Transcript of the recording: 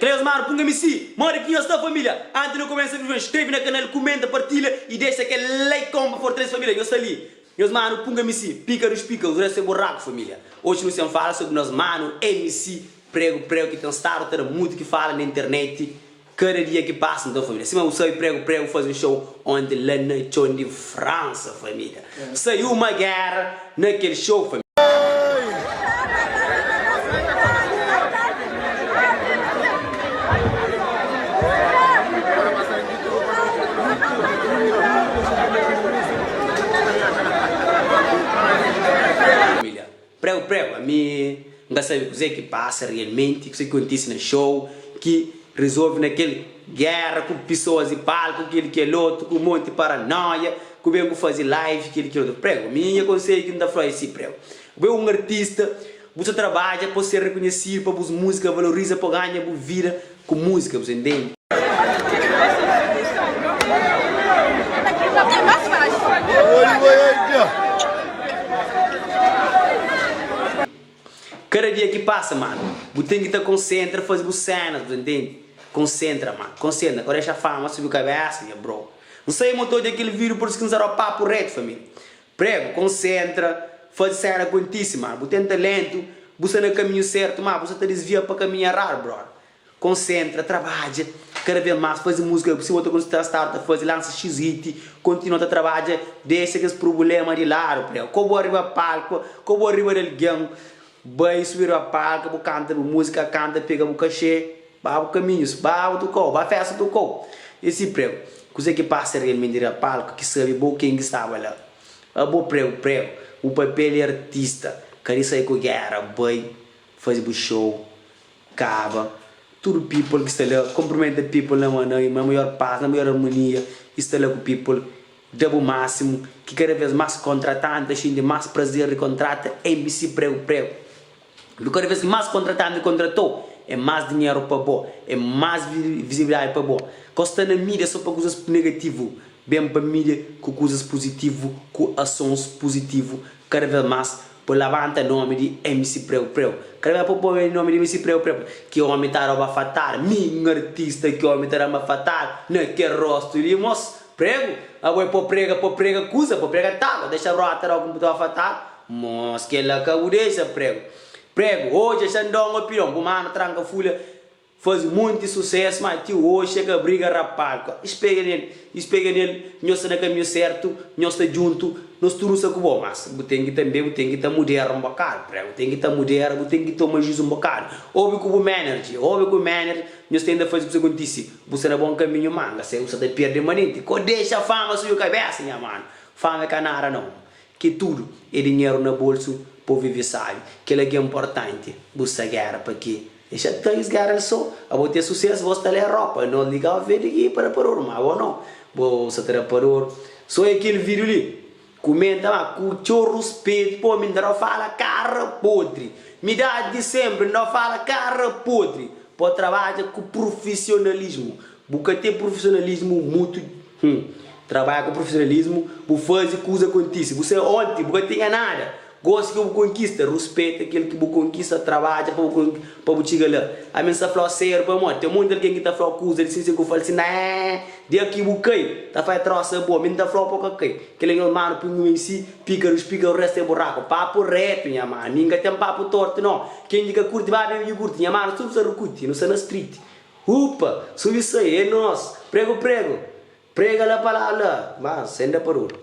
Cleus mano, punga-me sim. Mora aqui esta família. Antes de não começar a vídeo, inscreve no canal, comenta, partilha e deixa aquele like como for três família. Eu sou ali. Meus mano, punga-me sim. Pícaros, o resto é buraco, família. Hoje nós vamos falar sobre nós mano, MC, prego, que tem estado, tem muito que fala na internet. Cada dia que passa, então, família. Se eu sei prego, faz um show onde lá na de França, família. Saiu uma guerra naquele show, família. Prego, a mim não sabe o que passa realmente, o que acontece no show, que resolve naquele guerra com pessoas e palco, aquele que é outro, com um monte de paranoia, que vengo fazer live, aquele que é outro. Prego, a minha conselho que não dá para esse prego. Eu um artista, você trabalha para ser reconhecido, para você música, valoriza, para ganhar, para vida com música, você entende? Cada dia que passa, mano, você tem que estar concentra, fazer cenas, você entende? Concentra, mano, concentra, agora deixa a fama, subir a cabeça, bro. Não sei motor daquele vídeo, por isso que não será o papo reto, família. Prego, concentra, faz cena contíssima, mano, você tem talento, você está no caminho certo, mano, você está desviando para o caminho errado, bro. Concentra, trabalha, cada vez mais, faz música, se você está starta, faz, lança x-hit, continua a trabalhar, deixa aqueles problemas de lado, prego. Como arriba a palco, como arriba del gang, vai subir a palco, canta música, canta, pega o cachê, vai o caminho, vai o tocou, vai a festa tocou. Esse prego, coisa que passa realmente a palco, que sabe bom quem estava lá. É bom prego, o papel é artista, quer sair com guerra, vai fazer o show, acaba, tudo people que está lá, cumprimenta people na maior paz, na maior harmonia, está lá com people, dá o máximo, que cada vez mais contratante, ainda mais prazer de contrata, MC prego. Cada vez mais contratante contratou, é mais dinheiro para bom, é mais visibilidade para bom. Costa na mídia só para coisas negativas, bem para mídia com coisas positivas, com ações positivas, cada vez mais para levantar o nome de MC Prego. Cada vez para pôr o nome de MC Prego, que o homem está a fatar, minha artista que o homem está a fatar, naquele rosto de moço, prego, agora para prega, coisa, para prega tágua, deixa a rota o computador a fatar, mas que ela acabou deixa prego. Prego, hoje já não uma opinião, o mano tranca folha, faz muito sucesso, mas tio hoje chega a briga rapaz, espega nele, nós está no caminho certo, nós está junto, nós tudo isso é bom, mas tem que estar moderno um bocado, prego, tem que estar moderno, tem que tomar juízo um bocado, ouve com o manager, nós temos que fazer o que acontece, você não é bom caminho, manga, você está perdendo manente, deixa a fama subir a cabeça, minha mano, fama é canara não, que tudo é dinheiro no bolso, para viver sabe, que é importante, buscar guerra para quê? Deixa três guerras só, a vou ter sucesso, vou estar a roupa, não ligar a ver aqui para parar, mas ou não, você terá parar, só aquele vídeo ali, comenta lá, com o teu respeito, pô, me não fala cara podre, me dá de sempre, não fala cara podre, pode trabalhar com profissionalismo, porque ter profissionalismo muito, trabalha com profissionalismo, você faz coisa acontece, você ontem, você tinha nada, gosta que eu conquista, respeita aquele que eu conquista, trabalha para eu chegar lá. A minha fala sério para mim, tem muito alguém que está falando coisa, assim, que eu falo assim, né, de aqui eu caí, está fazendo troça boa, mas não está falando para cair. Aquele mano, punho em si, pica, o resto é buraco, papo reto, minha mano, ninguém tem papo torto, não. Quem diga curte, vai ver curte, minha mano, tudo se recute, não sei na street. Upa, subi isso aí, é nosso, prego, prega lá para lá, mas, senda por